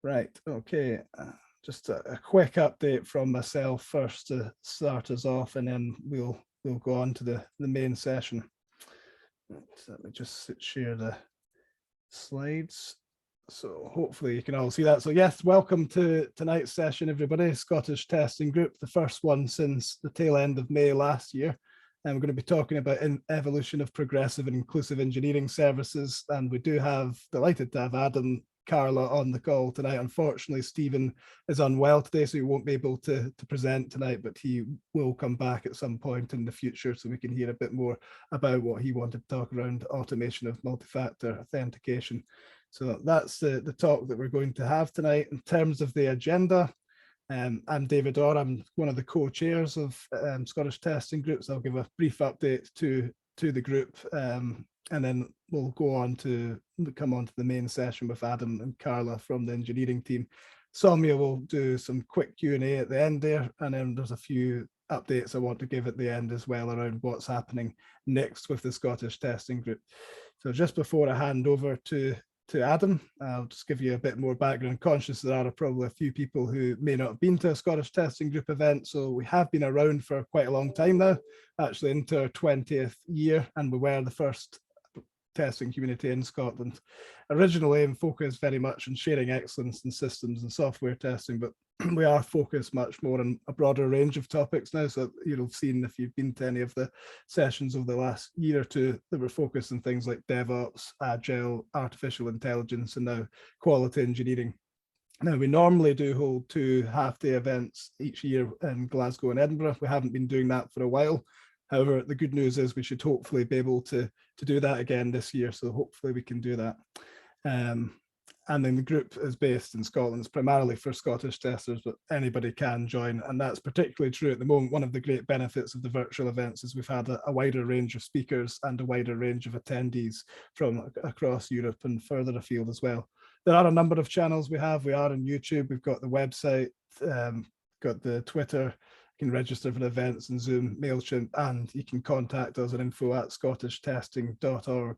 Right, okay. Just a quick update from myself first to start us off, and then we'll go on to the main session. Right, let me just share the slides. So hopefully you can all see that. So yes, welcome to tonight's session, everybody. Scottish Testing Group, the first one since the tail end of May last year. And we're going to be talking about evolution of progressive and inclusive engineering services. And we do have, delighted to have Adam, Carla on the call tonight. Unfortunately, Stephen is unwell today, so he won't be able to present tonight, but he will come back at some point in the future so we can hear a bit more about what he wanted to talk around automation of multi-factor authentication. So that's the talk that we're going to have tonight. In terms of the agenda, I'm David Orr. I'm one of the co-chairs of Scottish Testing Groups. I'll give a brief update to the group, and then we'll go on to come on to the main session with Adam and Carla from the engineering team. Soumya will do some quick Q&A at the end there, and then there's a few updates I want to give at the end as well around what's happening next with the Scottish Testing Group. So just before I hand over to Adam, I'll just give you a bit more background. Conscious there are probably a few people who may not have been to a Scottish Testing Group event, so we have been around for quite a long time now, actually into our 20th year, and we were the first testing community in Scotland. Originally, and focused very much on sharing excellence in systems and software testing, but we are focused much more on a broader range of topics now. So you'll have seen, if you've been to any of the sessions over the last year or two, that we're focused on things like DevOps, Agile, artificial intelligence, and now quality engineering. Now, we normally do hold 2 half-day events each year in Glasgow and Edinburgh. We haven't been doing that for a while. However, the good news is we should hopefully be able to do that again this year. So hopefully we can do that. And then the group is based in Scotland. It's primarily for Scottish testers, but anybody can join. And that's particularly true at the moment. One of the great benefits of the virtual events is we've had a wider range of speakers and a wider range of attendees from across Europe and further afield as well. There are a number of channels we have. We are on YouTube. We've got the website, got the Twitter. You can register for events and Zoom, MailChimp, and you can contact us at info@scottishtesting.org.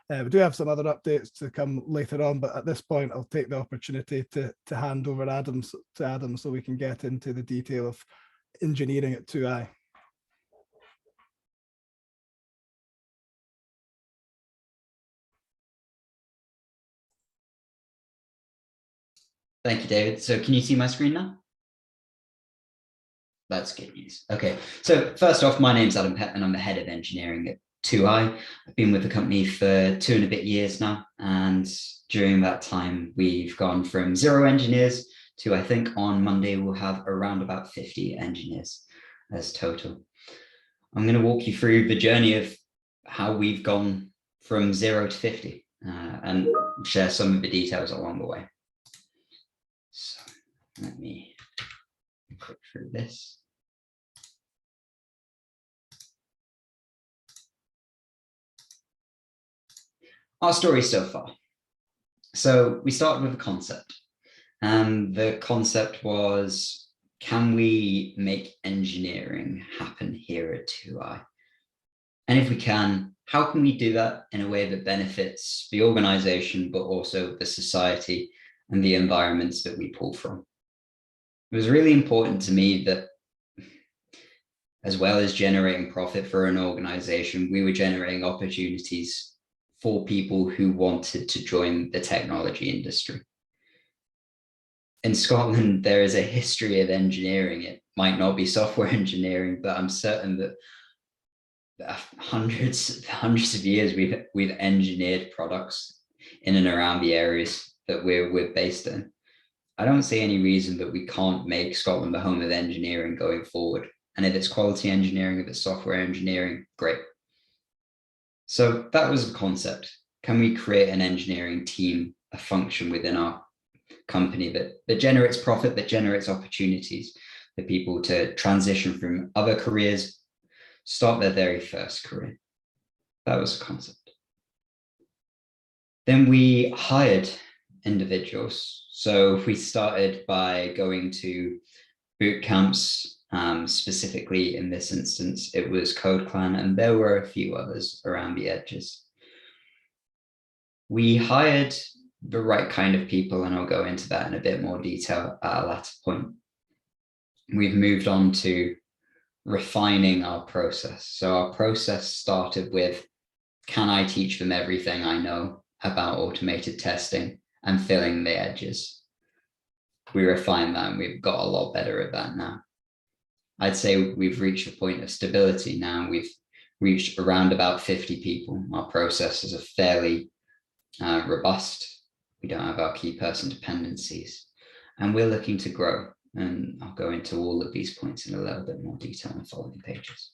We do have some other updates to come later on, but at this point, I'll take the opportunity to hand over to Adam so we can get into the detail of engineering at 2i. Thank you, David. So can you see my screen now? That's good news. Okay, so first off, my name's Adam Pettman. I'm the head of engineering at 2i. I've been with the company for 2 and a bit years now. And during that time, we've gone from 0 engineers to, I think on Monday, we'll have around about 50 engineers as total. I'm going to walk you through the journey of how we've gone from 0 to 50 and share some of the details along the way. So let me click through this. Our story so far. So we started with a concept, and the concept was, can we make engineering happen here at 2i? And if we can, how can we do that in a way that benefits the organization, but also the society and the environments that we pull from? It was really important to me that, as well as generating profit for an organization, we were generating opportunities for people who wanted to join the technology industry. In Scotland, there is a history of engineering. It might not be software engineering, but I'm certain that hundreds of years we've engineered products in and around the areas that we're based in. I don't see any reason that we can't make Scotland the home of engineering going forward. And if it's quality engineering, if it's software engineering, great. So that was the concept. Can we create an engineering team, a function within our company that generates profit, that generates opportunities for people to transition from other careers, start their very first career? That was the concept. Then we hired individuals. So we started by going to boot camps. Specifically in this instance, it was Code Clan, and there were a few others around the edges. We hired the right kind of people, and I'll go into that in a bit more detail at a later point. We've moved on to refining our process. So our process started with, can I teach them everything I know about automated testing and filling the edges? We refined that and we've got a lot better at that now. I'd say we've reached a point of stability now. We've reached around about 50 people. Our processes are fairly robust. We don't have our key person dependencies, and we're looking to grow. And I'll go into all of these points in a little bit more detail in the following pages.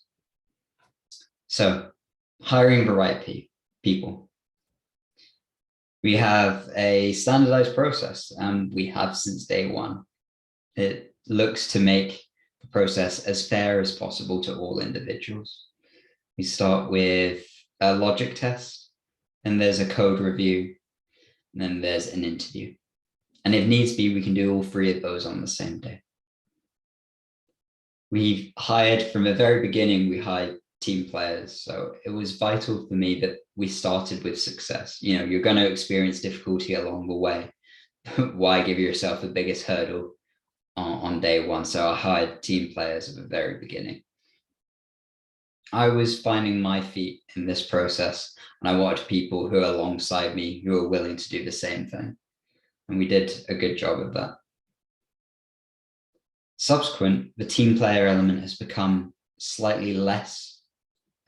So, hiring the right people. We have a standardized process, and we have since day one. It looks to make the process as fair as possible to all individuals. We start with a logic test, and there's a code review, and then there's an interview. And if needs be, we can do all three of those on the same day. We've hired, from the very beginning, we hired team players. So it was vital for me that we started with success. You know, you're going to experience difficulty along the way. Why give yourself the biggest hurdle on day one? So I hired team players at the very beginning. I was finding my feet in this process, and I wanted people who are alongside me who are willing to do the same thing. And we did a good job of that. Subsequent, the team player element has become slightly less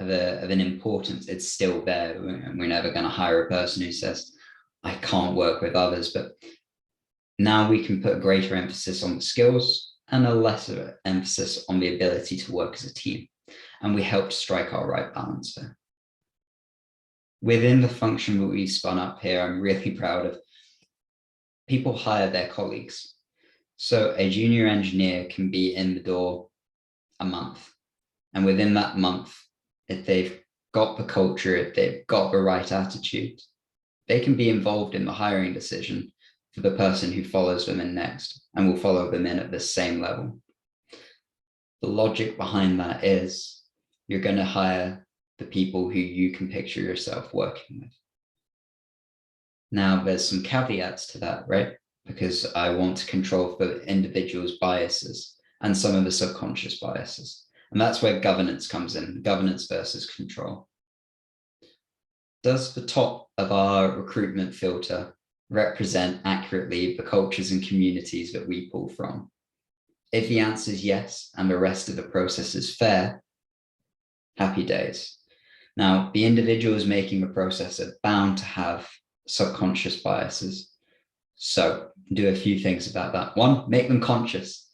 of an importance. It's still there. We're never going to hire a person who says, I can't work with others, but now we can put a greater emphasis on the skills and a lesser emphasis on the ability to work as a team. And we helped strike our right balance there. Within the function that we spun up here, I'm really proud of. People hire their colleagues. So a junior engineer can be in the door a month. And within that month, if they've got the culture, if they've got the right attitude, they can be involved in the hiring decision for the person who follows them in next and will follow them in at the same level. The logic behind that is you're going to hire the people who you can picture yourself working with. Now, there's some caveats to that, right? Because I want to control the individual's biases and some of the subconscious biases. And that's where governance comes in, governance versus control. Does the top of our recruitment filter represent accurately the cultures and communities that we pull from? If the answer is yes, and the rest of the process is fair, happy days. Now, the individuals making the process are bound to have subconscious biases. So do a few things about that. One, make them conscious.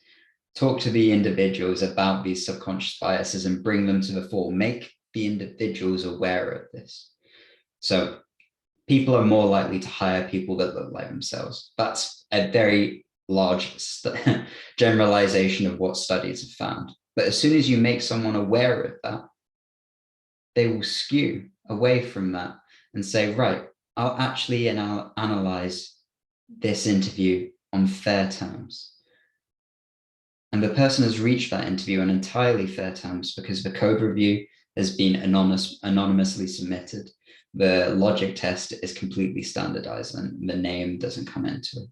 Talk to the individuals about these subconscious biases and bring them to the fore. Make the individuals aware of this. So people are more likely to hire people that look like themselves. That's a very large generalization of what studies have found. But as soon as you make someone aware of that, they will skew away from that and say, right, I'll actually analyze this interview on fair terms. And the person has reached that interview on entirely fair terms because the code review has been anonymously submitted. The logic test is completely standardized and the name doesn't come into it.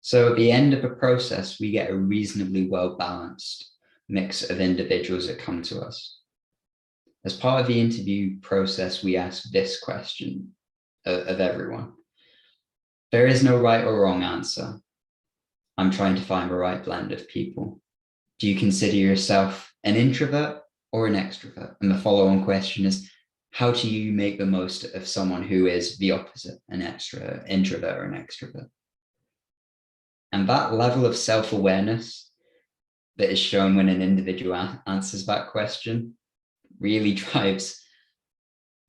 So at the end of the process, we get a reasonably well-balanced mix of individuals that come to us. As part of the interview process, we ask this question of everyone. There is no right or wrong answer. I'm trying to find the right blend of people. Do you consider yourself an introvert or an extrovert? And the follow-on question is, how do you make the most of someone who is the opposite, an introvert or an extrovert? And that level of self-awareness that is shown when an individual answers that question really drives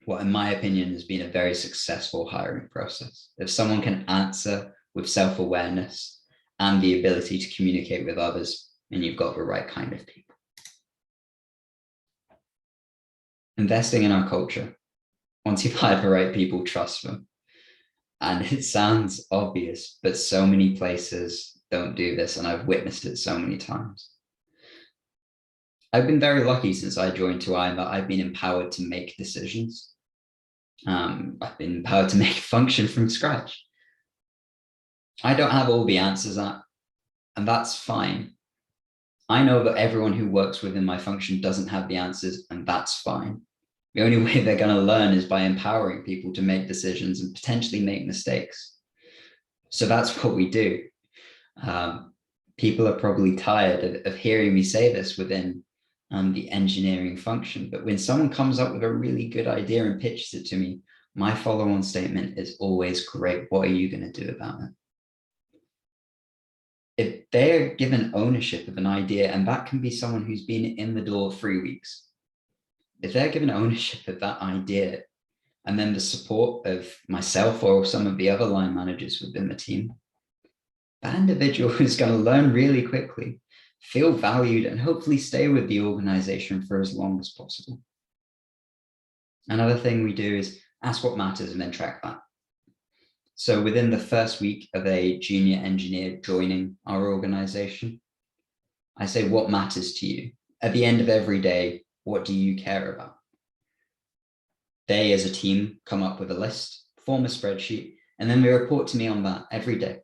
what, in my opinion, has been a very successful hiring process. If someone can answer with self-awareness and the ability to communicate with others, then you've got the right kind of people. Investing in our culture. Once you've hired the right people, trust them. And it sounds obvious, but so many places don't do this, and I've witnessed it so many times. I've been very lucky since I joined 2i that I've been empowered to make decisions. I've been empowered to make a function from scratch. I don't have all the answers and that's fine. I know that everyone who works within my function doesn't have the answers, and that's fine. The only way they're going to learn is by empowering people to make decisions and potentially make mistakes. So that's what we do. People are probably tired of hearing me say this within the engineering function, but when someone comes up with a really good idea and pitches it to me, my follow-on statement is always, great, what are you going to do about it? If they're given ownership of an idea, and that can be someone who's been in the door 3 weeks, if they're given ownership of that idea, and then the support of myself or some of the other line managers within the team, that individual is going to learn really quickly, feel valued, and hopefully stay with the organization for as long as possible. Another thing we do is ask what matters and then track that. So within the first week of a junior engineer joining our organization, I say, what matters to you? At the end of every day, what do you care about? They, as a team, come up with a list, form a spreadsheet, and then they report to me on that every day.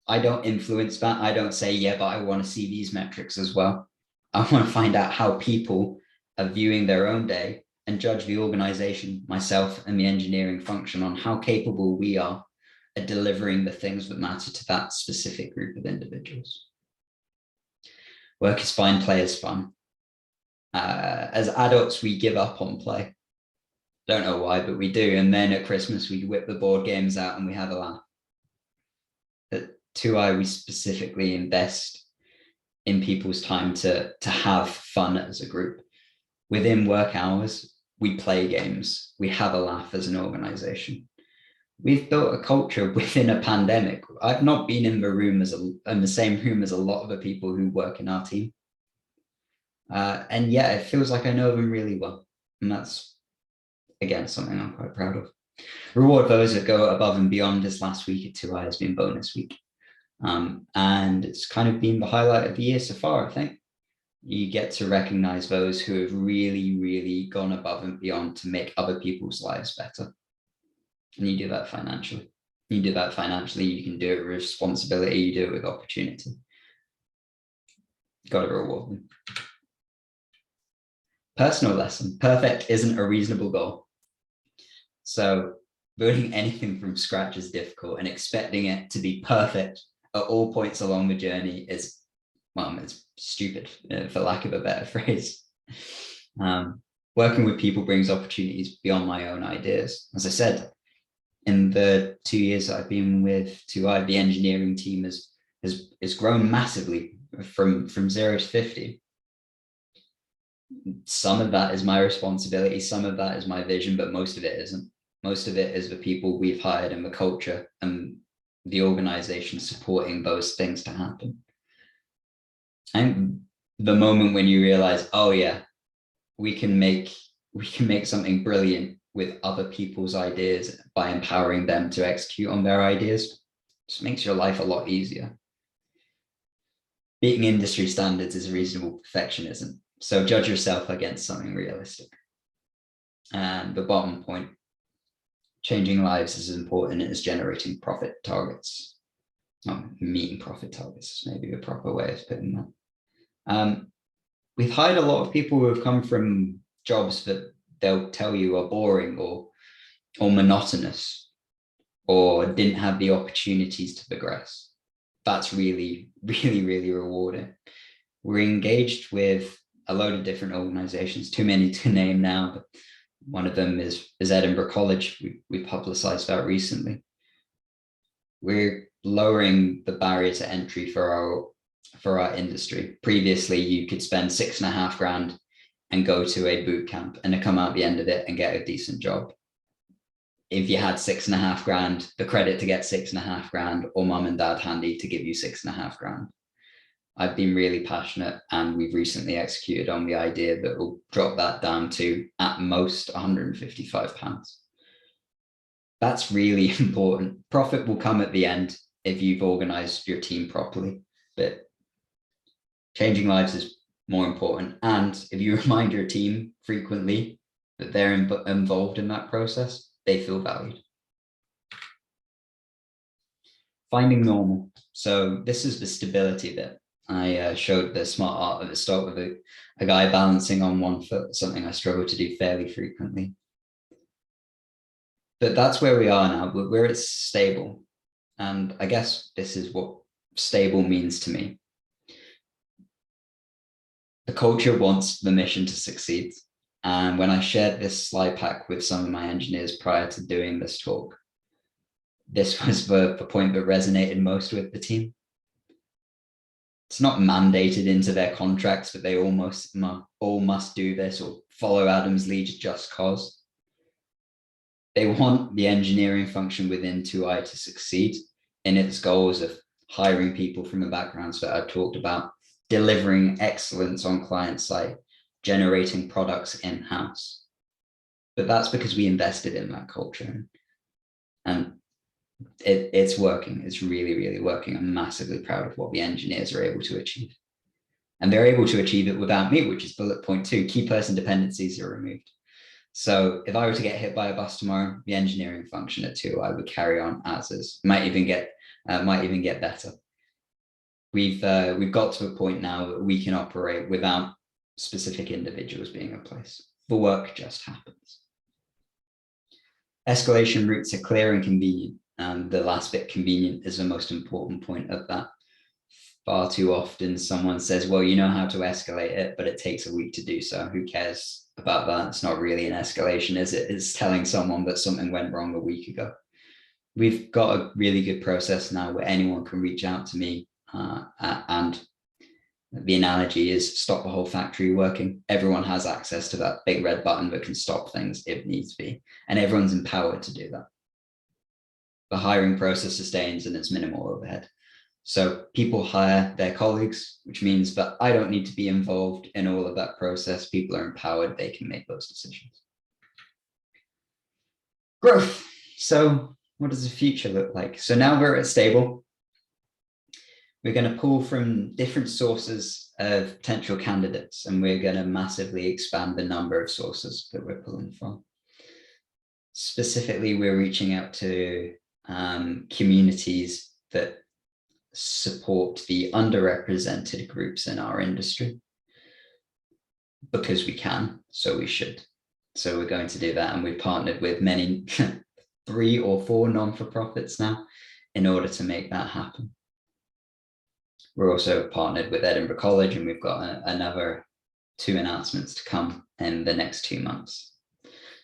I don't influence that. I don't say, yeah, but I want to see these metrics as well. I want to find out how people are viewing their own day and judge the organization, myself and the engineering function, on how capable we are at delivering the things that matter to that specific group of individuals. Work is fine, play is fun. As adults, we give up on play. Don't know why, but we do. And then at Christmas, we whip the board games out and we have a laugh. At 2i, we specifically invest in people's time to have fun as a group. Within work hours, we play games. We have a laugh as an organization. We've built a culture within a pandemic. I've not been in the same room as a lot of the people who work in our team. And yeah, it feels like I know them really well. And that's, again, something I'm quite proud of. Reward those that go above and beyond. This last week at 2i has been bonus week. And it's kind of been the highlight of the year so far, I think. You get to recognize those who have really, really gone above and beyond to make other people's lives better. And you do that financially. You do that financially, you can do it with responsibility, you do it with opportunity. Got to reward them. Personal lesson, perfect isn't a reasonable goal. So building anything from scratch is difficult, and expecting it to be perfect at all points along the journey is, well, it's stupid, for lack of a better phrase. Working with people brings opportunities beyond my own ideas. As I said, in the 2 years that I've been with 2i, the engineering team has grown massively from 0 to 50. Some of that is my responsibility, some of that is my vision, but most of it isn't. Most of it is the people we've hired and the culture and the organization supporting those things to happen. And the moment when you realize, oh yeah, we can make something brilliant with other people's ideas by empowering them to execute on their ideas, just makes your life a lot easier. Beating industry standards is reasonable perfectionism. So judge yourself against something realistic. And the bottom point, changing lives is as important as generating profit targets. Meeting profit targets is maybe the proper way of putting that. We've hired a lot of people who have come from jobs that they'll tell you are boring or monotonous, or didn't have the opportunities to progress. That's really, really, really rewarding. We're engaged with a load of different organizations, too many to name now, but one of them is Edinburgh College. We publicized that recently. We're lowering the barrier to entry for our industry. Previously, you could spend $6.5 grand and go to a boot camp and come out the end of it and get a decent job. If you had $6.5 grand, the credit to get $6.5 grand, or mum and dad handy to give you $6.5 grand. I've been really passionate, and we've recently executed on the idea that we'll drop that down to at most £155. That's really important. Profit will come at the end if you've organized your team properly, but changing lives is more important. And if you remind your team frequently that they're involved in that process, they feel valued. Finding normal. So this is the stability bit. I showed the smart art at the start with a guy balancing on one foot, something I struggle to do fairly frequently. But that's where we are now, where it's stable. And I guess this is what stable means to me. The culture wants the mission to succeed. And when I shared this slide pack with some of my engineers prior to doing this talk, this was the point that resonated most with the team. It's not mandated into their contracts, but they all must do this or follow Adam's lead just cause. They want the engineering function within 2i to succeed in its goals of hiring people from the backgrounds that I've talked about, delivering excellence on client side, generating products in-house. But that's because we invested in that culture. And it's working. It's really, really working. I'm massively proud of what the engineers are able to achieve. And they're able to achieve it without me, which is bullet point 2, key person dependencies are removed. So if I were to get hit by a bus tomorrow, the engineering function at 2i would carry on as is. Might even get better. We've got to a point now that we can operate without specific individuals being in place. The work just happens. Escalation routes are clear and convenient. And the last bit, convenient, is the most important point of that. Far too often someone says, well, you know how to escalate it, but it takes a week to do so. Who cares about that? It's not really an escalation, is it? It's telling someone that something went wrong a week ago. We've got a really good process now where anyone can reach out to me, and the analogy is stop the whole factory working. Everyone has access to that big red button that can stop things if needs be, and everyone's empowered to do that. The hiring process sustains and it's minimal overhead. So people hire their colleagues, which means that I don't need to be involved in all of that process. People are empowered, they can make those decisions. Growth. So what does the future look like? So now we're at stable. We're going to pull from different sources of potential candidates, and we're going to massively expand the number of sources that we're pulling from. Specifically, we're reaching out to communities that support the underrepresented groups in our industry, because we can, so we should. So we're going to do that, and we've partnered with many 3 or 4 non-for-profits now in order to make that happen. We're also partnered with Edinburgh College, and we've got another 2 announcements to come in the next 2 months.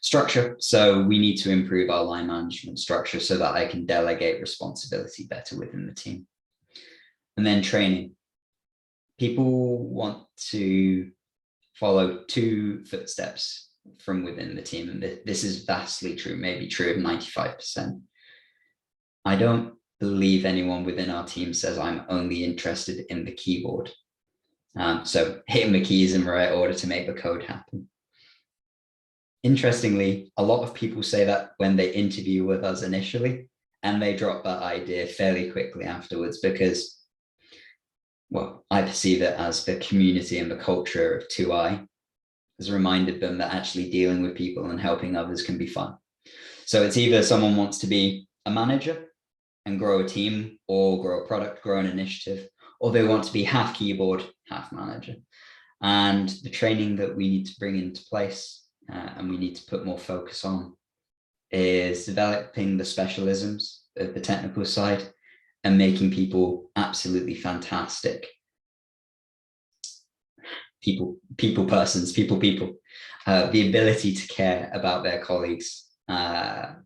Structure. So we need to improve our line management structure so that I can delegate responsibility better within the team. And then training. People want to follow 2 footsteps from within the team. And this is vastly true, maybe true of 95%. I don't believe anyone within our team says I'm only interested in the keyboard. So hitting the keys in the right order to make the code happen. Interestingly, a lot of people say that when they interview with us initially, and they drop that idea fairly quickly afterwards because, well, I perceive it as the community and the culture of 2i has reminded them that actually dealing with people and helping others can be fun. So it's either someone wants to be a manager and grow a team or grow a product, grow an initiative, or they want to be half keyboard, half manager. And the training that we need to bring into place and we need to put more focus on is developing the specialisms of the technical side and making people absolutely fantastic people. The ability to care about their colleagues. I'm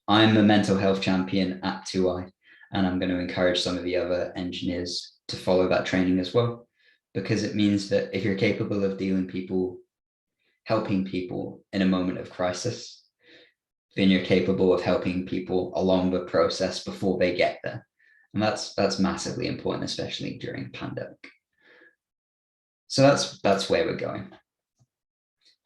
a mental health champion at 2i, and I'm going to encourage some of the other engineers to follow that training as well, because it means that if you're capable of helping people in a moment of crisis, then you're capable of helping people along the process before they get there. And that's massively important, especially during the pandemic. So that's where we're going.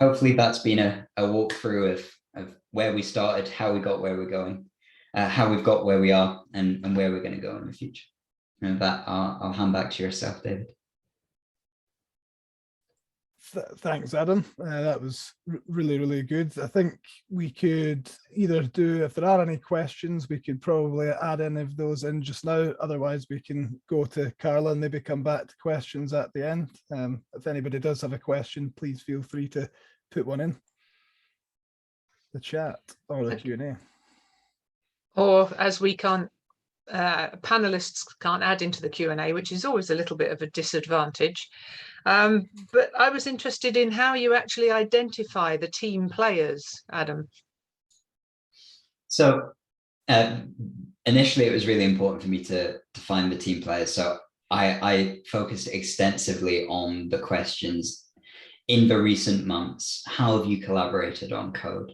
Hopefully that's been a walkthrough of where we started, how we got where we're going, how we've got where we are, and where we're going to go in the future. And with that, I'll hand back to yourself, David. Thanks, Adam. That was really, really good. I think we could either do, if there are any questions, we could probably add any of those in just now. Otherwise, we can go to Carla and maybe come back to questions at the end. If anybody does have a question, please feel free to put one in the chat or the Q&A. Or as we can't, panelists can't add into the Q&A, which is always a little bit of a disadvantage. But I was interested in how you actually identify the team players, Adam. So initially, it was really important for me to find the team players. So I focused extensively on the questions in the recent months. How have you collaborated on code?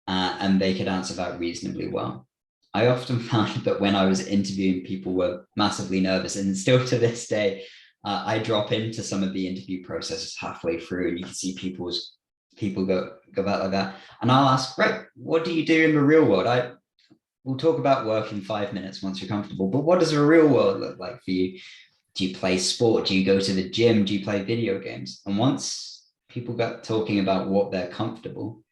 And they could answer that reasonably well. I often found that when I was interviewing, people were massively nervous, and still to this day, I drop into some of the interview processes halfway through, and you can see people go about like that. And I'll ask, right, what do you do in the real world? We'll talk about work in 5 minutes once you're comfortable, but what does the real world look like for you? Do you play sport? Do you go to the gym? Do you play video games? And once people got talking about what they're comfortable,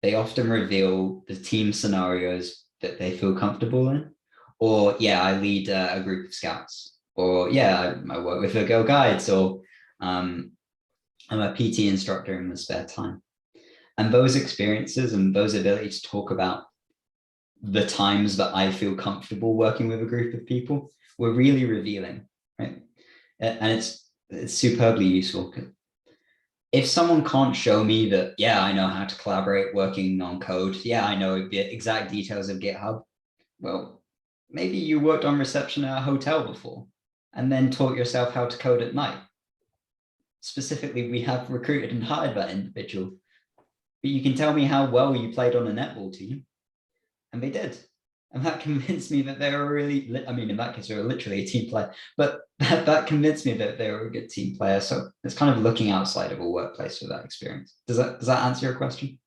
they often reveal the team scenarios that they feel comfortable in. Or, yeah, I lead a group of scouts. Or, yeah, I work with the Girl Guides. Or I'm a PT instructor in my spare time. And those experiences and those ability to talk about the times that I feel comfortable working with a group of people were really revealing, right? And it's superbly useful. If someone can't show me that, yeah, I know how to collaborate working on code, yeah, I know the exact details of GitHub, well, maybe you worked on reception at a hotel before and then taught yourself how to code at night. Specifically, we have recruited and hired that individual, but you can tell me how well you played on a netball team, and they did. And that convinced me that they were really, I mean, in that case, they were literally a team player, but that convinced me that they were a good team player. So it's kind of looking outside of a workplace for that experience. Does that answer your question?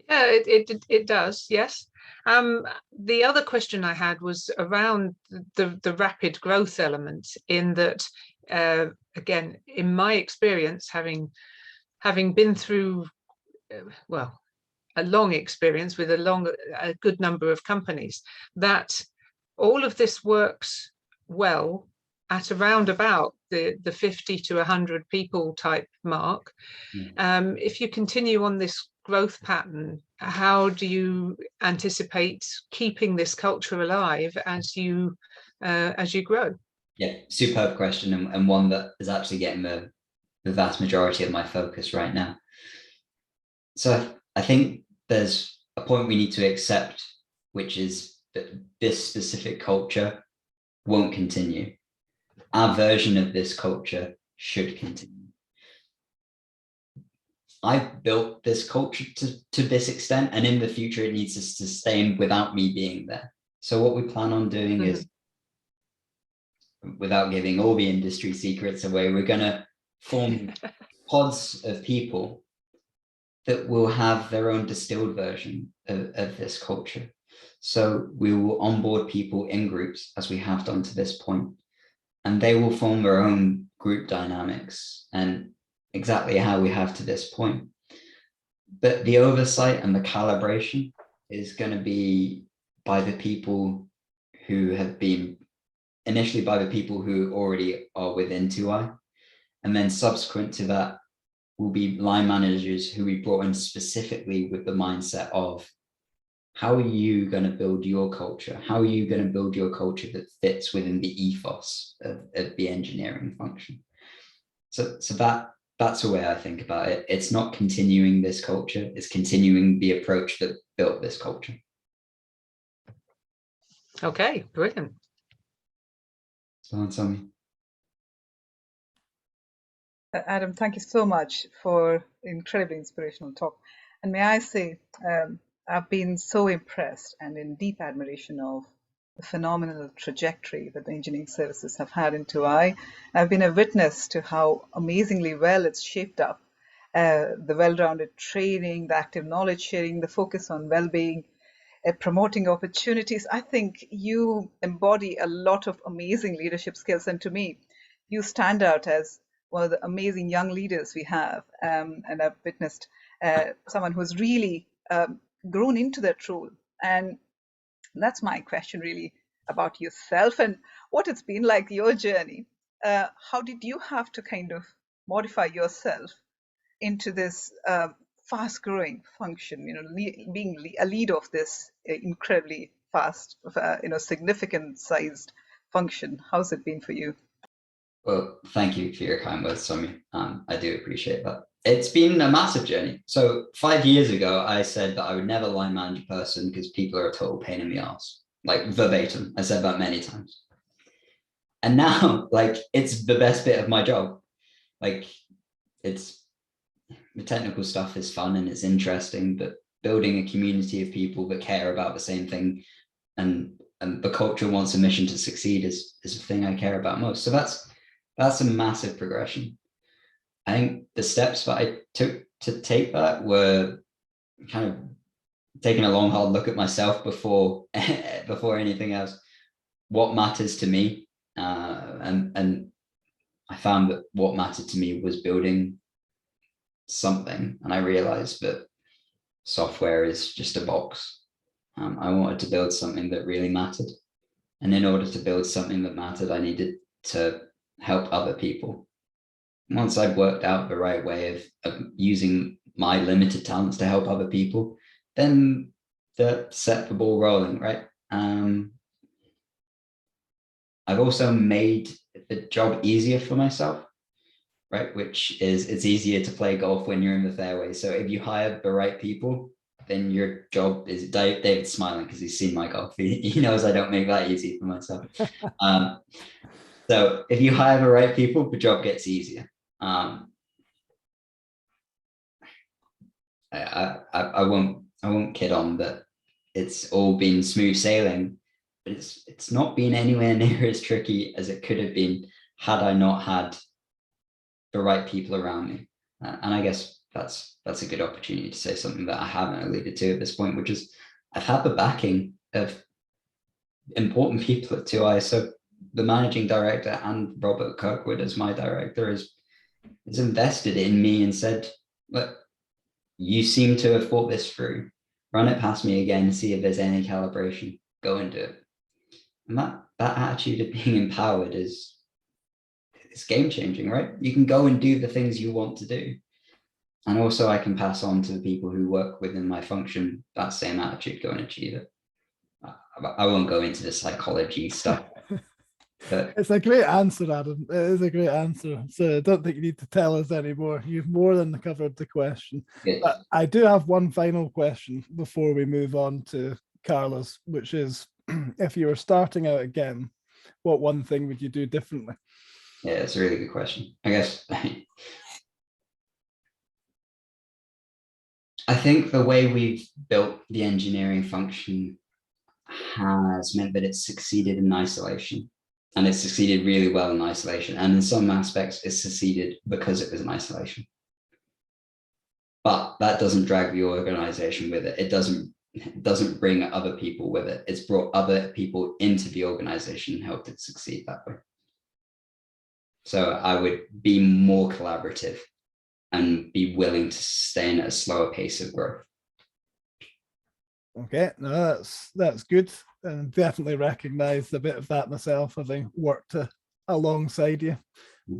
Yeah, it does, yes. The other question I had was around the rapid growth element, in that, again, in my experience, having been through, well, a long experience with a good number of companies, that all of this works well at around about the 50 to 100 people type mark. If you continue on this growth pattern, how do you anticipate keeping this culture alive as you grow? Yeah, superb question, and one that is actually getting the vast majority of my focus right now. So I think there's a point we need to accept, which is that this specific culture won't continue. Our version of this culture should continue. I built this culture to this extent, and in the future it needs to sustain without me being there. So what we plan on doing is, without giving all the industry secrets away, we're going to form pods of people that will have their own distilled version of this culture. So we will onboard people in groups, as we have done to this point, and they will form their own group dynamics and exactly how we have to this point. But the oversight and the calibration is going to be by the people who have been, initially by the people who already are within 2i, and then subsequent to that will be line managers who we brought in specifically with the mindset of, how are you going to build your culture? How are you going to build your culture that fits within the ethos of the engineering function? So that's the way I think about it. It's not continuing this culture, it's continuing the approach that built this culture. Okay, brilliant. So tell me. Adam, thank you so much for incredibly inspirational talk. And may I say, I've been so impressed and in deep admiration of the phenomenal trajectory that the engineering services have had in 2i. I've been a witness to how amazingly well it's shaped up. The well-rounded training, the active knowledge sharing, the focus on well-being, promoting opportunities. I think you embody a lot of amazing leadership skills. And to me, you stand out as one of the amazing young leaders we have, and I've witnessed someone who's really grown into that role. And that's my question really about yourself and what it's been like, your journey. How did you have to kind of modify yourself into this fast growing function, being a lead of this incredibly fast, significant sized function? How's it been for you? Well, thank you for your kind words, Somi. I do appreciate that. It's been a massive journey. So 5 years ago, I said that I would never line manage a person because people are a total pain in the ass, like verbatim. I said that many times. And now, like, it's the best bit of my job. Like, it's the technical stuff is fun and it's interesting, but building a community of people that care about the same thing and the culture wants a mission to succeed is the thing I care about most. So that's a massive progression. I think the steps that I took to take that were kind of taking a long, hard look at myself before anything else. What matters to me, and I found that what mattered to me was building something, and I realized that software is just a box. I wanted to build something that really mattered, and in order to build something that mattered, I needed to help other people. Once I'd worked out the right way of using my limited talents to help other people, then that set the ball rolling, right? I've also made the job easier for myself, right? Which is, it's easier to play golf when you're in the fairway. So if you hire the right people, then your job is, David's smiling because he's seen my golf. He knows I don't make that easy for myself. So if you hire the right people, the job gets easier. I won't kid on that it's all been smooth sailing, but it's not been anywhere near as tricky as it could have been had I not had the right people around me. And I guess that's a good opportunity to say something that I haven't alluded to at this point, which is I've had the backing of important people at 2i. So the managing director and Robert Kirkwood as my director is invested in me and said, look, you seem to have thought this through. Run it past me again, see if there's any calibration, go and do it. And that attitude of being empowered it's game changing, right? You can go and do the things you want to do. And also I can pass on to the people who work within my function that same attitude, go and achieve it. I won't go into the psychology stuff. But it's a great answer, Adam. It is a great answer. So I don't think you need to tell us anymore. You've more than covered the question. But I do have one final question before we move on to Carla's, which is, if you were starting out again, what one thing would you do differently? Yeah, it's a really good question. I guess I think the way we've built the engineering function has meant that it's succeeded in isolation. And it's succeeded really well in isolation. And in some aspects, it's succeeded because it was in isolation. But that doesn't drag the organization with it. It doesn't bring other people with it. It's brought other people into the organization and helped it succeed that way. So I would be more collaborative and be willing to sustain at a slower pace of growth. Okay, no, that's good, and definitely recognise a bit of that myself, having worked alongside you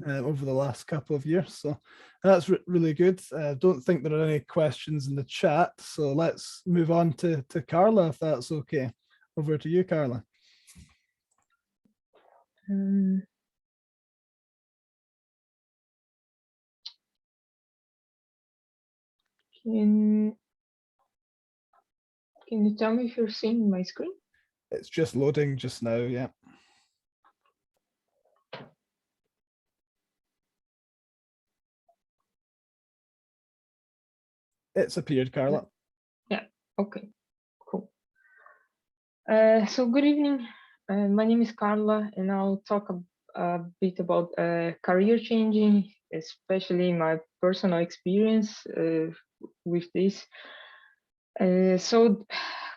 over the last couple of years. So that's really good. I don't think there are any questions in the chat, so let's move on to Carla, if that's okay. Over to you, Carla. Can you tell me if you're seeing my screen? It's just loading just now, yeah. It's appeared, Carla. Yeah, okay, cool. So good evening. My name is Carla, and I'll talk a bit about career changing, especially my personal experience with this. So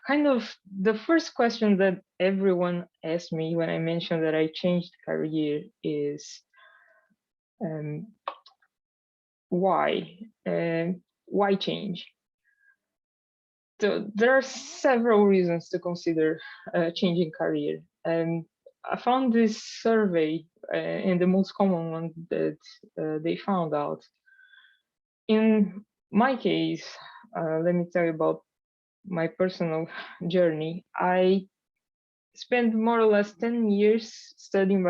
kind of the first question that everyone asks me when I mention that I changed career is, why? Why change? So there are several reasons to consider changing career. And I found this survey, and the most common one that they found out. In my case, let me tell you about my personal journey. I spent more or less 10 years studying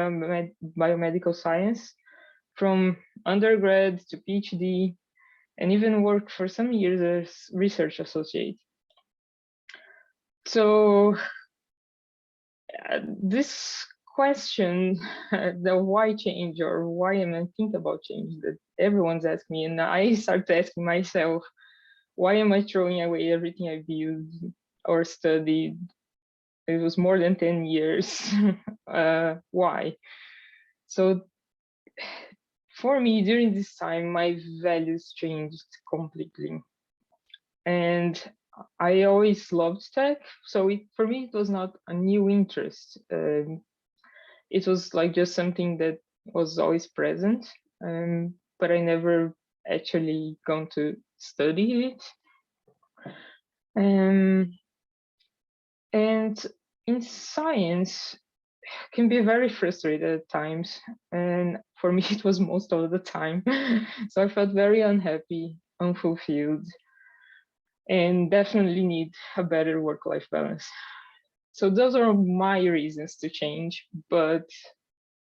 biomedical science, from undergrad to PhD, and even worked for some years as research associate. So this question, the why change, or why am I thinking about change, that everyone's asking me, and I started asking myself, why am I throwing away everything I built or studied? It was more than 10 years. Why? So for me, during this time, my values changed completely. And I always loved tech. So for me, it was not a new interest. It was like just something that was always present. But I never actually gone to study it. And in science, can be very frustrated at times, and for me it was most of the time. So I felt very unhappy, unfulfilled, and definitely need a better work-life balance. So those are my reasons to change, but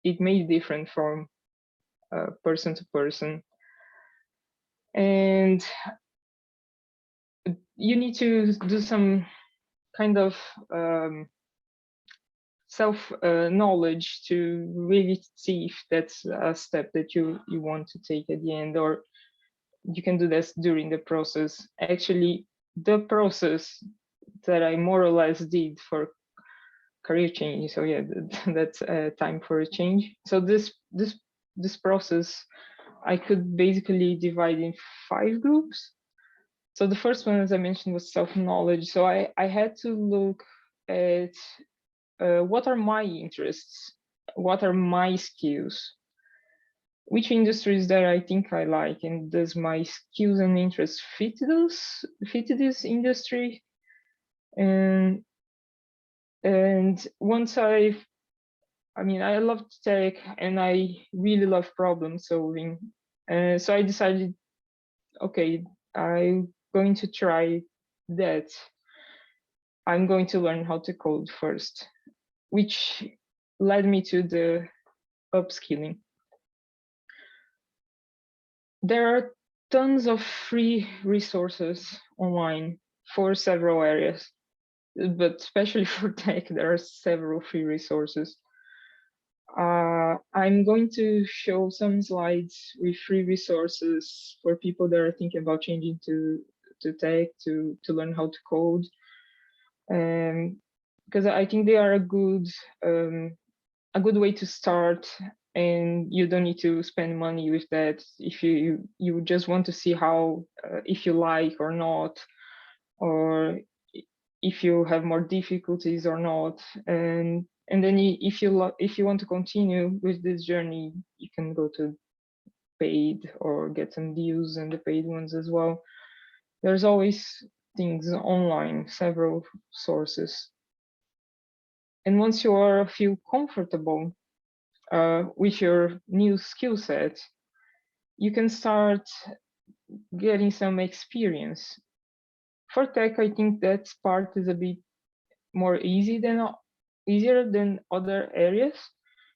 it may be different from person to person, and you need to do some kind of self-knowledge to really see if that's a step that you want to take at the end, or you can do this during the process. Actually, the process that I more or less did for career change. So yeah, that's time for a change. So this process, I could basically divide in 5 groups. So the first one, as I mentioned, was self-knowledge. So I had to look at what are my interests, what are my skills, which industries that I think I like, and does my skills and interests fit this industry? And once I love tech and I really love problem solving. So I decided, okay, I'm going to try that. I'm going to learn how to code first, which led me to the upskilling. There are tons of free resources online for several areas, but especially for tech, there are several free resources. I'm going to show some slides with free resources for people that are thinking about changing to tech, to learn how to code, because I think they are a good way to start, and you don't need to spend money with that if you just want to see how if you like or not, or if you have more difficulties or not. And then if you want to continue with this journey, you can go to paid or get some deals and the paid ones as well. There's always things online, several sources. And once you feel comfortable with your new skill set, you can start getting some experience. For tech, I think that part is a bit more easier than other areas,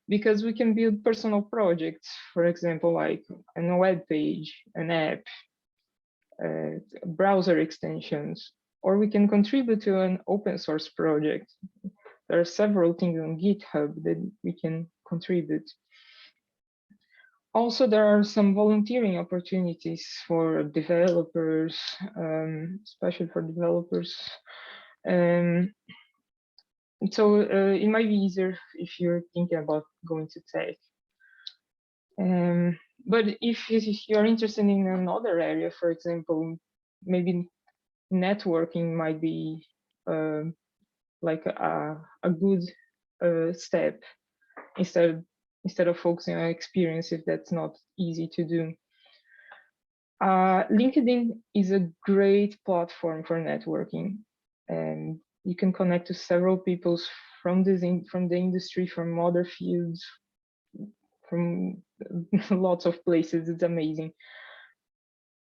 because we can build personal projects, for example, like a web page, an app, browser extensions, or we can contribute to an open source project. There are several things on GitHub that we can contribute. Also, there are some volunteering opportunities for developers, especially for developers. So it might be easier if you're thinking about going to tech. But if you're interested in another area, for example, maybe networking might be like a good step instead of focusing on experience, if that's not easy to do. LinkedIn is a great platform for networking, and you can connect to several people from from the industry, from other fields, from lots of places. It's amazing.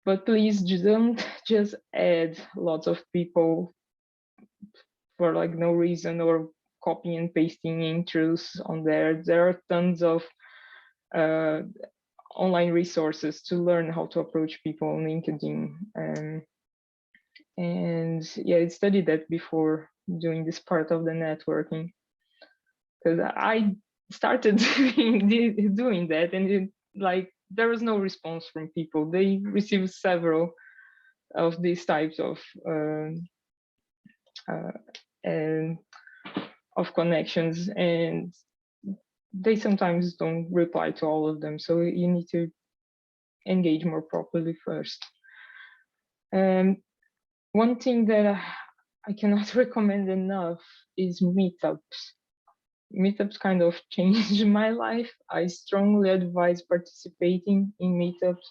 But please don't just add lots of people for like no reason, or copying and pasting intros on there. There are tons of online resources to learn how to approach people on LinkedIn. And yeah, I studied that before doing this part of the networking, because I started doing that, and there was no response from people. They received several of these types of connections, and they sometimes don't reply to all of them. So you need to engage more properly first. One thing that I cannot recommend enough is meetups. Meetups kind of changed my life. I strongly advise participating in meetups.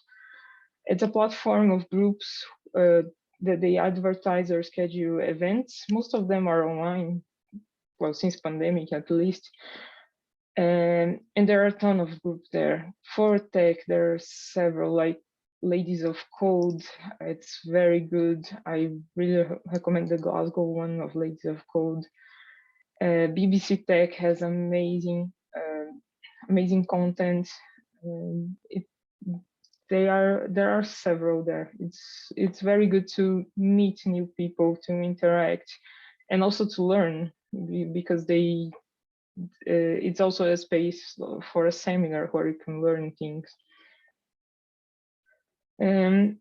It's a platform of groups that they advertise or schedule events. Most of them are online, well, since pandemic at least. And there are a ton of groups there. For tech, there are several, like Ladies of Code. It's very good. I really recommend the Glasgow one of Ladies of Code. BBC Tech has amazing content. There are several there. It's very good to meet new people, to interact, and also to learn, because it's also a space for a seminar where you can learn things. And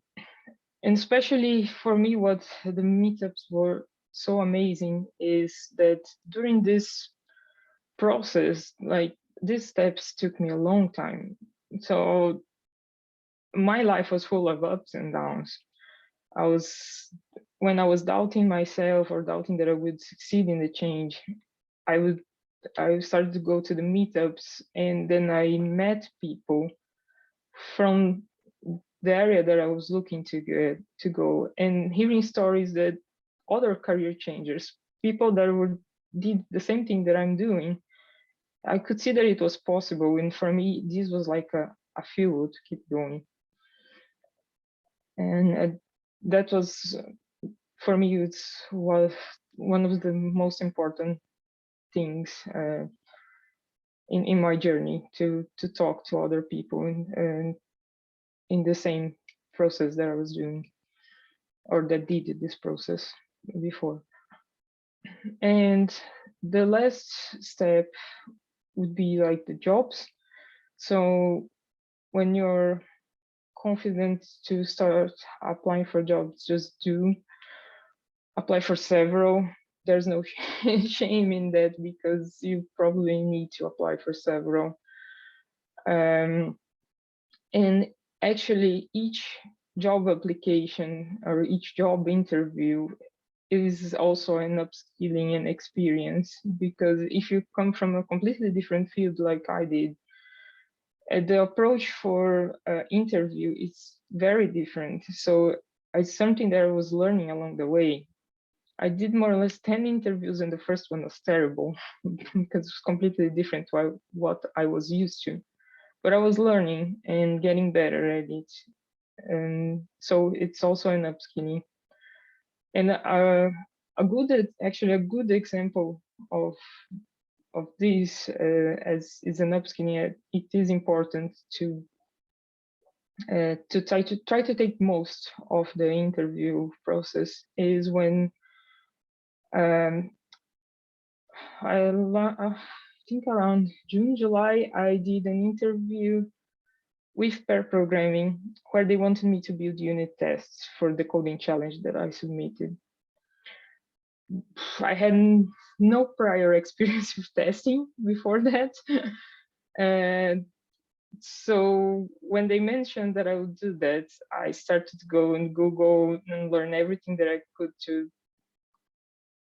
especially for me, what the meetups were so amazing is that during this process, like, these steps took me a long time. So my life was full of ups and downs. When I was doubting myself or doubting that I would succeed in the change, I started to go to the meetups, and then I met people from the area that I was looking to go, and hearing stories that other career changers, people that did the same thing that I'm doing, I could see that it was possible. And for me, this was like a fuel to keep going. And that was, for me, it was one of the most important things in my journey, to talk to other people and in the same process that I was doing, or that did this process before. And the last step would be like the jobs. So when you're confident to start applying for jobs, just do apply for several. There's no shame in that, because you probably need to apply for several. And actually, each job application or each job interview is also an upskilling and experience, because if you come from a completely different field like I did, the approach for interview is very different. So it's something that I was learning along the way. I did more or less 10 interviews, and the first one was terrible because it's completely different to what I was used to. But I was learning and getting better at it. And so it's also an upskilling. And a good example of this as is an upskilling, it is important to try to take most of the interview process, is when I think around June, July, I did an interview with pair programming, where they wanted me to build unit tests for the coding challenge that I submitted. I had no prior experience with testing before that. And so when they mentioned that I would do that, I started to go and Google and learn everything that I could to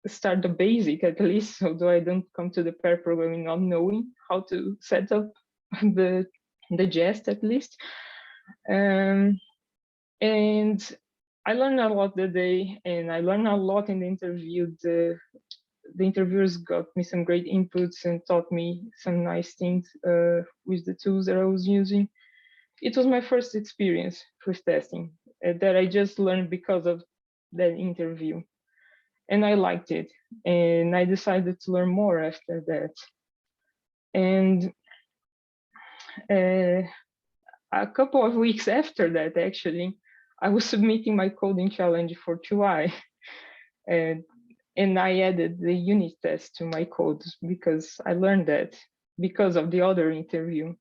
start the basic, at least, although I don't come to the pair programming not knowing how to set up the jest, at least. And I learned a lot that day, and I learned a lot in the interview. The interviewers got me some great inputs and taught me some nice things with the tools that I was using. It was my first experience with testing that I just learned because of that interview. And I liked it. And I decided to learn more after that. And a couple of weeks after that, actually, I was submitting my coding challenge for QI. And I added the unit test to my code because I learned that because of the other interview.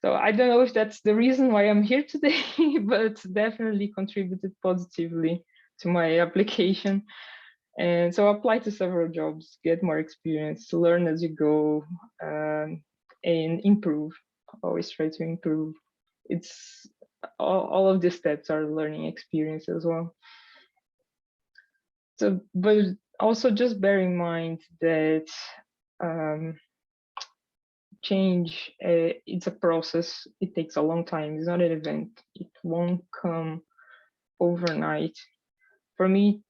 So I don't know if that's the reason why I'm here today, but definitely contributed positively to my application. And so apply to several jobs, get more experience, learn as you go, and improve. Always try to improve. It's all of these steps are learning experience as well. So, but also just bear in mind that change, it's a process. It takes a long time. It's not an event. It won't come overnight. For me,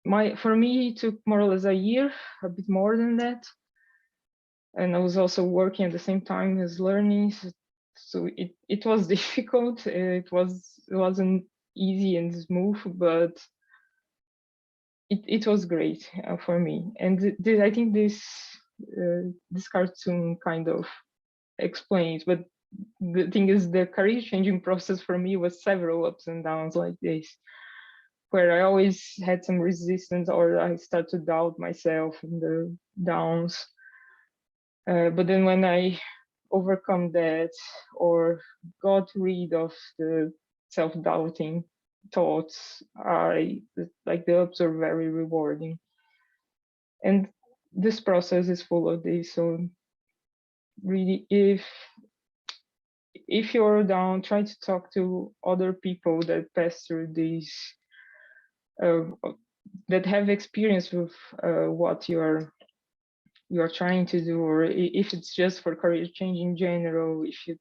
it took more or less a year, a bit more than that. And I was also working at the same time as learning. So it was difficult. It wasn't easy and smooth, but it was great for me. And I think this cartoon kind of explains, but the thing is, the career changing process for me was several ups and downs like this, where I always had some resistance or I start to doubt myself in the downs. But then when I overcome that or got rid of the self-doubting thoughts, like the ups are very rewarding. And this process is full of this. So really, if you're down, try to talk to other people that pass through these, that have experience with what you're trying to do, or if it's just for career change in general, if you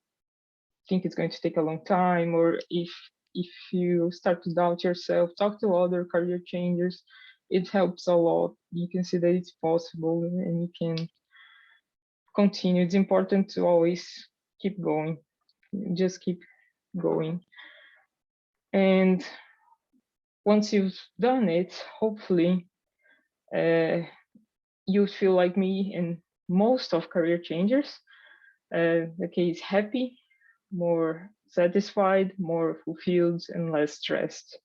think it's going to take a long time, or if you start to doubt yourself, talk to other career changers. It helps a lot. You can see that it's possible and you can continue. It's important to always keep going, just keep going. And once you've done it, hopefully you feel like me and most of career changers, okay, is happy, more satisfied, more fulfilled, and less stressed.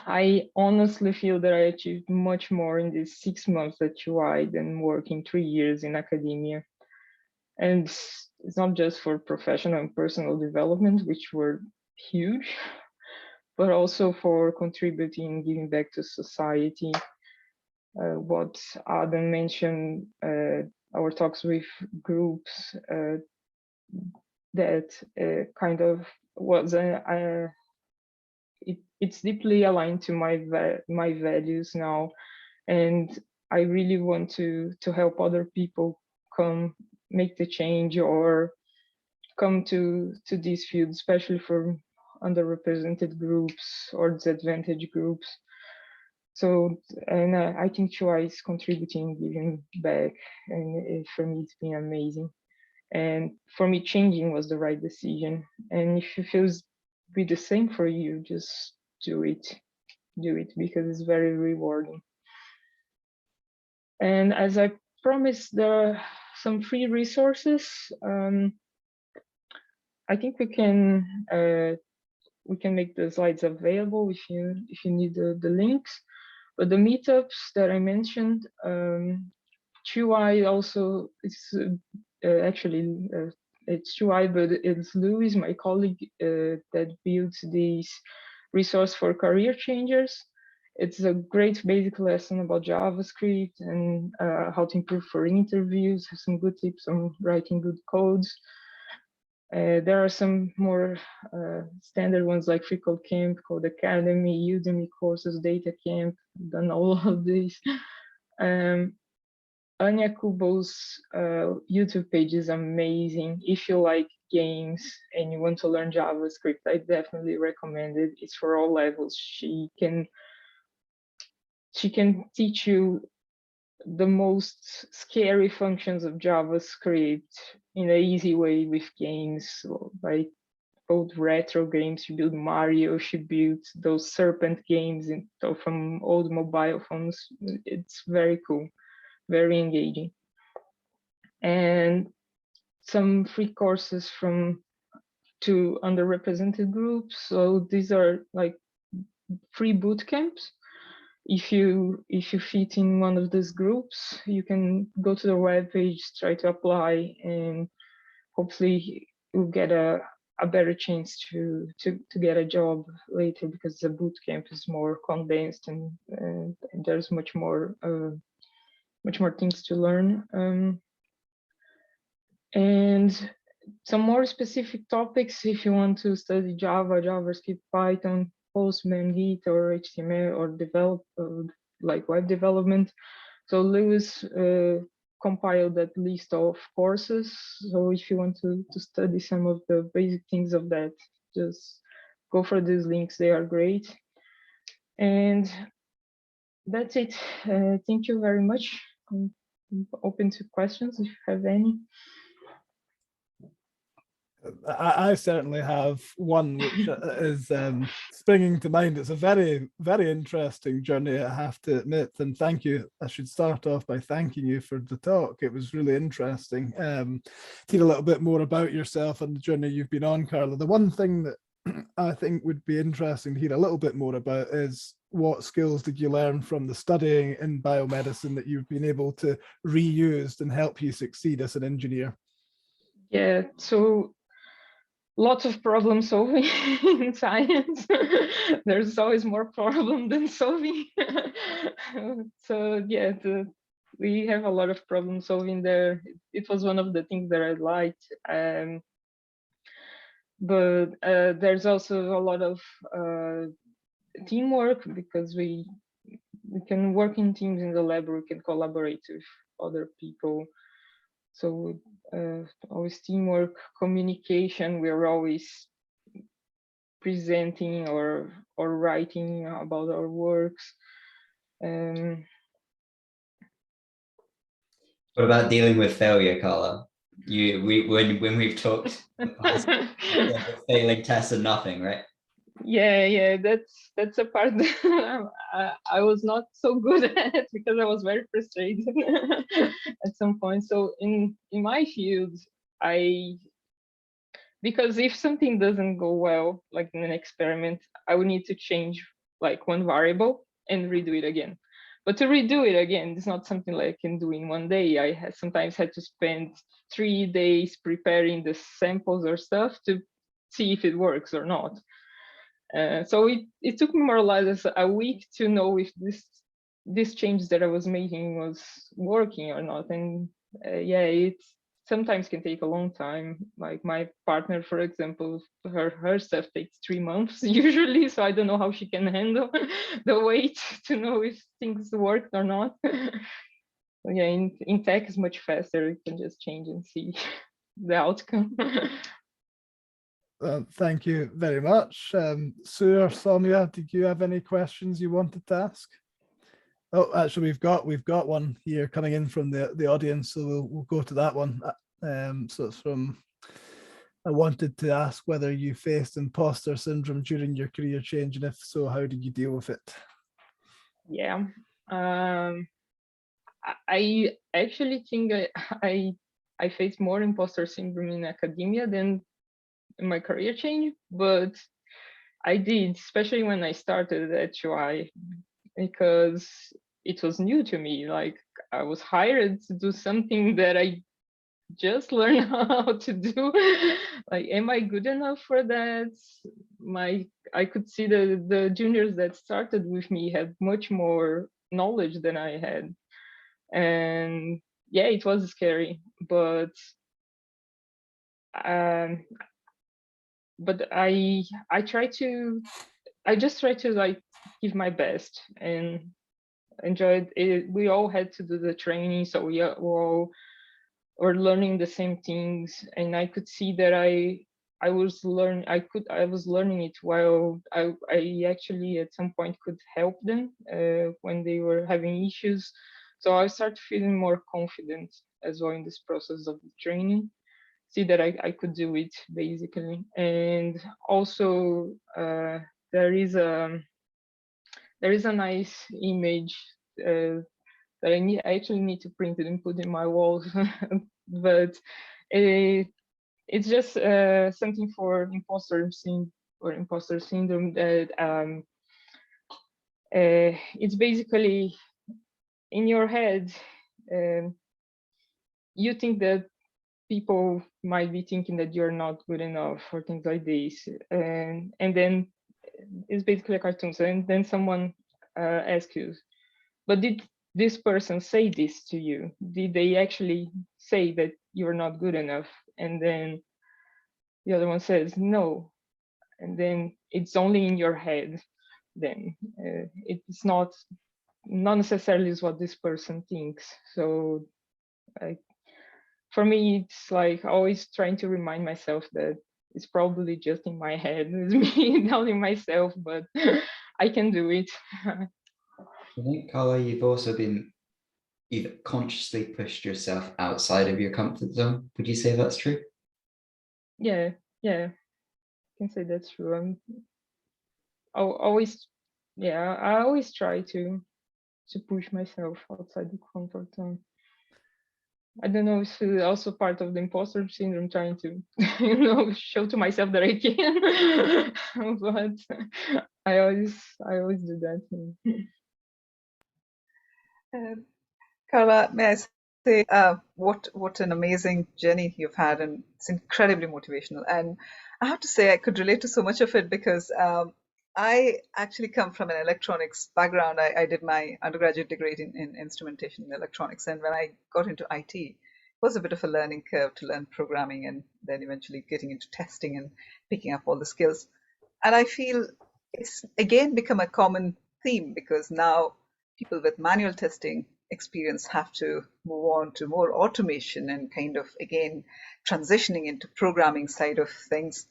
I honestly feel that I achieved much more in these 6 months at UI than working 3 years in academia. And it's not just for professional and personal development, which were huge, but also for contributing, giving back to society. What Adam mentioned, our talks with groups, that kind of was it's deeply aligned to my values now, and I really want to help other people come make the change or come to this field, especially for underrepresented groups or disadvantaged groups. So, and I think Chua is contributing, giving back, and for me it's been amazing. And for me, changing was the right decision. And if it feels be the same for you, just do it because it's very rewarding. And as I promised, there are some free resources. I think we can make the slides available if you need the links. But the meetups that I mentioned, QI also is actually it's QI, but it's Louis, my colleague, that built this resource for career changers. It's a great basic lesson about JavaScript and how to improve for interviews, some good tips on writing good codes. There are some more standard ones like Free Code Camp, Code Academy, Udemy courses, Data Camp, done all of these. Anya Kubo's YouTube page is amazing. If you like games and you want to learn JavaScript, I definitely recommend it. It's for all levels. She can teach you the most scary functions of JavaScript in an easy way with games, like old retro games. She built Mario, she built those Serpent games from old mobile phones. It's very cool, very engaging. And some free courses from 2 underrepresented groups. So these are like free boot camps. If you fit in one of these groups, you can go to the webpage, try to apply, and hopefully you'll get a better chance to get a job later, because the boot camp is more condensed and there's much more things to learn. And some more specific topics, if you want to study Java, JavaScript, Python, Postman, Git, or HTML, or develop like web development. So Lewis compiled that list of courses. So if you want to study some of the basic things of that, just go for these links. They are great. And that's it. Thank you very much. I'm open to questions if you have any. I certainly have one which is springing to mind. It's a very, very interesting journey, I have to admit. And thank you. I should start off by thanking you for the talk. It was really interesting. To hear a little bit more about yourself and the journey you've been on, Carla. The one thing that I think would be interesting to hear a little bit more about is what skills did you learn from the studying in biomedicine that you've been able to reuse and help you succeed as an engineer? Yeah, so lots of problem solving in science. There's always more problem than solving. So yeah, we have a lot of problem solving there. It was one of the things that I liked. But there's also a lot of teamwork, because we can work in teams in the lab, we can collaborate with other people. So always teamwork, communication. We're always presenting or writing about our works. What about dealing with failure, Carla? When we've talked, failing tests and nothing, right? Yeah, that's a part that I was not so good at, because I was very frustrated at some point. So in my field, because if something doesn't go well, like in an experiment, I would need to change like one variable and redo it again. But to redo it again, it's not something like I can do in one day. I sometimes had to spend 3 days preparing the samples or stuff to see if it works or not. So it took me more or less a week to know if this change that I was making was working or not. And yeah, it sometimes can take a long time. Like my partner, for example, her stuff takes 3 months usually. So I don't know how she can handle the wait to know if things worked or not. So yeah, in tech is much faster. You can just change and see the outcome. Thank you very much. Sue or Sonia, did you have any questions you wanted to ask? Oh, actually, we've got one here coming in from the audience, so we'll go to that one. So it's from, I wanted to ask whether you faced imposter syndrome during your career change, and if so, how did you deal with it? Yeah, I actually think I faced more imposter syndrome in academia than in my career change, but I did, especially when I started at HUI, because it was new to me. Like I was hired to do something that I just learned how to do. Like, am I good enough for that? I could see the juniors that started with me had much more knowledge than I had. And yeah, it was scary, but I just try to like give my best, and enjoyed it. We all had to do the training, so we all were learning the same things, and I could see that I was learning it while I actually at some point could help them when they were having issues. So I started feeling more confident as well in this process of the training. See that I could do it basically, and also there is a nice image that I actually need to print it and put in my walls, but it's just something for imposter syndrome that it's basically in your head. You think that people might be thinking that you're not good enough or things like this, and then it's basically a cartoon. So and then someone asks you, but did this person say this to you? Did they actually say that you're not good enough? And then the other one says no, and then it's only in your head. Then it's not necessarily is what this person thinks. So for me, it's like always trying to remind myself that it's probably just in my head. It's me telling myself, but I can do it. I think, Carla, you've consciously pushed yourself outside of your comfort zone. Would you say that's true? Yeah, I can say that's true. I always try to push myself outside the comfort zone. I don't know if it's also part of the imposter syndrome, trying to show to myself that I can, but I always do that. Carla, may I say what an amazing journey you've had, and it's incredibly motivational. And I have to say, I could relate to so much of it because I actually come from an electronics background. I did my undergraduate degree in instrumentation and electronics, and when I got into IT, it was a bit of a learning curve to learn programming and then eventually getting into testing and picking up all the skills. And I feel it's again become a common theme because now people with manual testing experience have to move on to more automation and kind of again transitioning into programming side of things.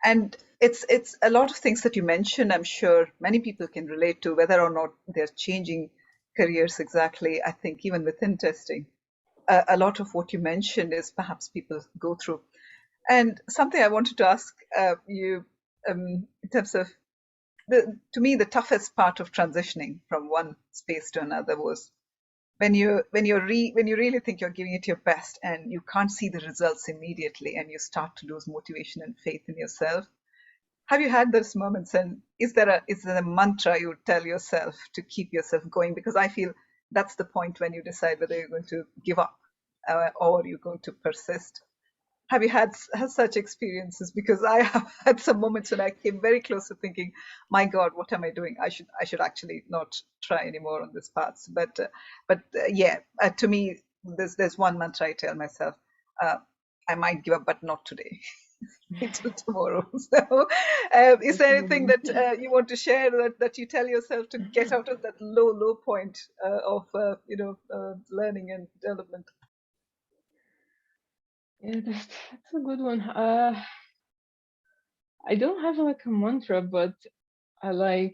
And it's a lot of things that you mentioned. I'm sure many people can relate to, whether or not they're changing careers exactly. I think even within testing, a lot of what you mentioned is perhaps people go through. And something I wanted to ask you in terms of to me the toughest part of transitioning from one space to another was when you really think you're giving it your best and you can't see the results immediately and you start to lose motivation and faith in yourself. Have you had those moments, and is there a mantra you tell yourself to keep yourself going? Because I feel that's the point when you decide whether you're going to give up or you're going to persist. Have you had such experiences? Because I have had some moments when I came very close to thinking, my God, what am I doing? I should actually not try anymore on this path. But to me, there's one mantra I tell myself: I might give up, but not today. Until tomorrow. So, is there anything that you want to share that you tell yourself to get out of that low point of learning and development? Yeah, that's a good one. I don't have like a mantra, but I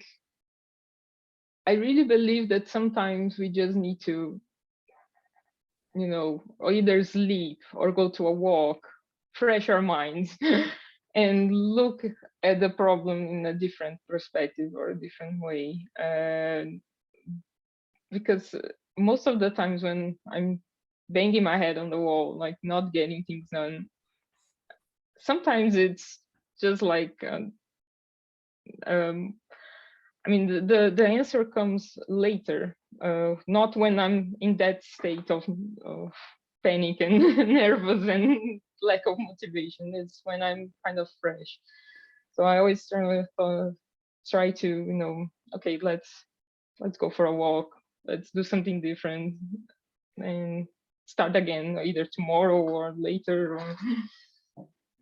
really believe that sometimes we just need to, or either sleep or go to a walk, fresh our minds, and look at the problem in a different perspective or a different way. Because most of the times when I'm banging my head on the wall, like not getting things done, sometimes it's just like I mean, the answer comes later, not when I'm in that state of panic and nervous and lack of motivation. It's when I'm kind of fresh. So I always try to, okay, let's go for a walk. Let's do something different and start again, either tomorrow or later. Or...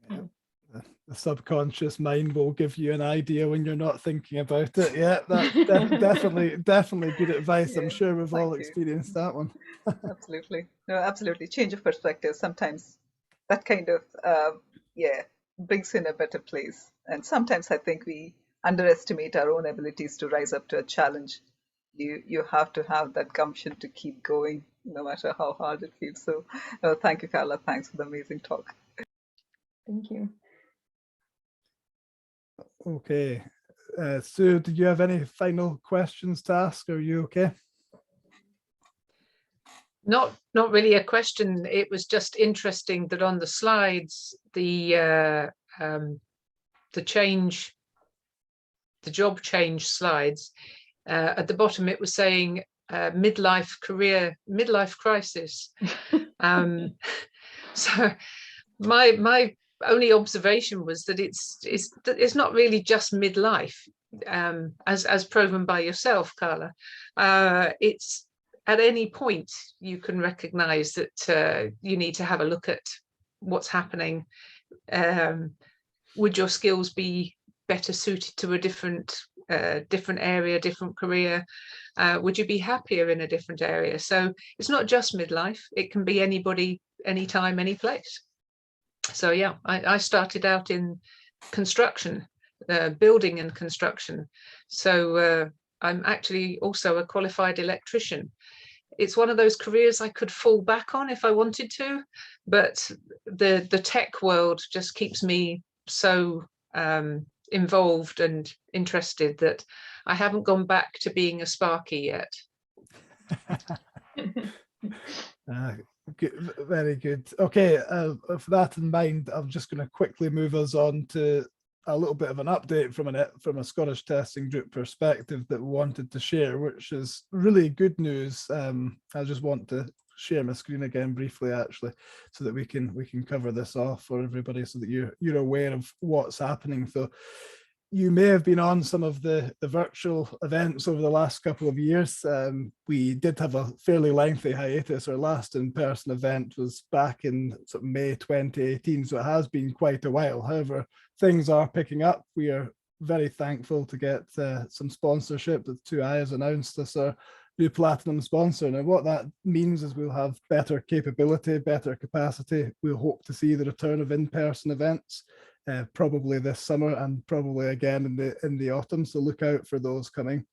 Yeah, The subconscious mind will give you an idea when you're not thinking about it. Yeah, that's definitely good advice. I'm Yeah, sure we've all thank you. experienced that one. Absolutely. No, absolutely. Change of perspective. Sometimes that kind of, yeah, brings in a better place. And sometimes I think we underestimate our own abilities to rise up to a challenge. You have to have that gumption to keep going, no matter how hard it feels. So, thank you, Carla. Thanks for the amazing talk. Thank you. Okay. Sue, did you have any final questions to ask? Are you okay? Not really a question. It was just interesting that on the slides, the job change slides, at the bottom it was saying midlife crisis. So my only observation was that it's not really just midlife, as proven by yourself, Carla. It's at any point you can recognize that you need to have a look at what's happening. Would your skills be better suited to a different area, different career? Would you be happier in a different area? So it's not just midlife, it can be anybody, anytime, any place. So yeah, I started out in construction, building and construction. So I'm actually also a qualified electrician. It's one of those careers I could fall back on if I wanted to, but the tech world just keeps me so involved and interested that I haven't gone back to being a Sparky yet. Good, very good. Okay, with that in mind, I'm just going to quickly move us on to a little bit of an update from a Scottish testing group perspective that we wanted to share, which is really good news. I just want to share my screen again briefly, actually, so that we can cover this off for everybody, so that you're aware of what's happening. So you may have been on some of the virtual events over the last couple of years. We did have a fairly lengthy hiatus. Our last in-person event was back in sort of May 2018, so it has been quite a while. However, things are picking up. We are very thankful to get some sponsorship. The 2i has announced us our new platinum sponsor. Now, what that means is we'll have better capability, better capacity. We'll hope to see the return of in-person events. Probably this summer and probably again in the autumn, so look out for those coming.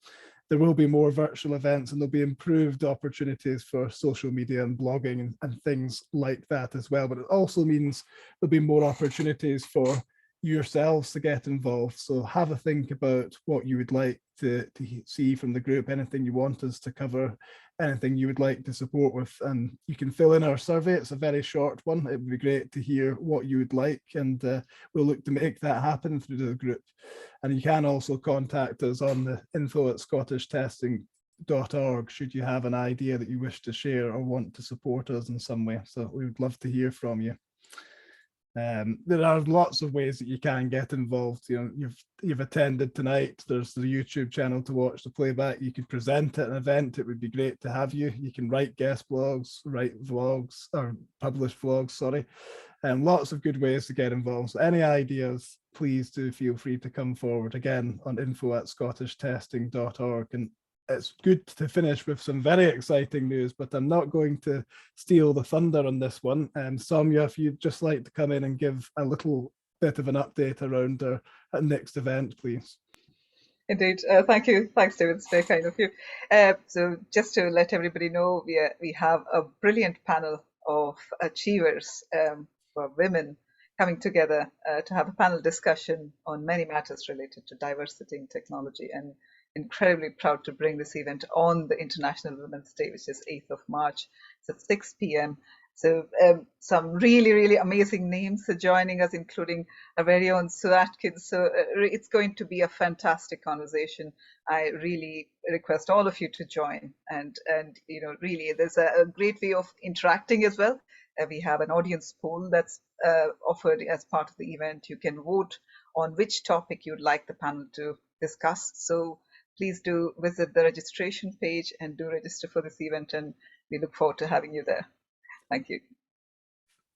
There will be more virtual events, and there'll be improved opportunities for social media and blogging and things like that as well. But it also means there'll be more opportunities for yourselves to get involved. So have a think about what you would like to see from the group, anything you want us to cover, anything you would like to support with, and you can fill in our survey. It's a very short one. It would be great to hear what you would like, and we'll look to make that happen through the group. And you can also contact us on the info@scottishtesting.org should you have an idea that you wish to share or want to support us in some way. So we would love to hear from you. There are lots of ways that you can get involved. You know, you've attended tonight. There's the YouTube channel to watch the playback. You could present at an event. It would be great to have you. You can write guest blogs, write vlogs, or publish vlogs, sorry. Lots of good ways to get involved. So any ideas, please do feel free to come forward, again on info@scottishtesting.org. And it's good to finish with some very exciting news, but I'm not going to steal the thunder on this one. Soumya, if you'd just like to come in and give a little bit of an update around our next event, please. Indeed. Thank you. Thanks, David. It's very kind of you. So just to let everybody know, we have a brilliant panel of achievers for women coming together to have a panel discussion on many matters related to diversity in technology, and incredibly proud to bring this event on the International Women's Day, which is 8th of March. It's at 6 p.m. So some really, really amazing names are joining us, including our very own Sue Atkins. So it's going to be a fantastic conversation. I really request all of you to join. And you know, really, there's a great way of interacting as well. We have an audience poll that's offered as part of the event. You can vote on which topic you'd like the panel to discuss. So please do visit the registration page and do register for this event, and we look forward to having you there. Thank you.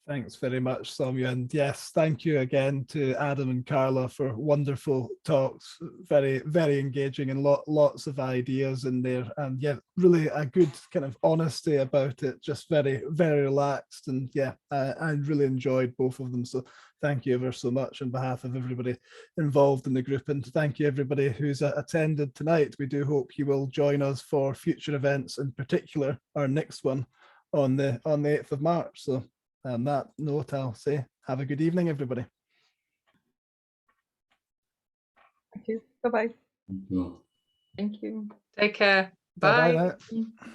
Thanks very much, Soumya. And yes, thank you again to Adam and Carla for wonderful talks. Very, very engaging, and lots of ideas in there. And yeah, really a good kind of honesty about it. Just very, very relaxed. And yeah, I really enjoyed both of them. So thank you ever so much on behalf of everybody involved in the group. And thank you everybody who's attended tonight. We do hope you will join us for future events, in particular our next one on the 8th of March. So on that note, I'll say have a good evening, everybody. Thank you. Bye-bye. Cool. Thank you. Take care. Bye-bye Bye. now.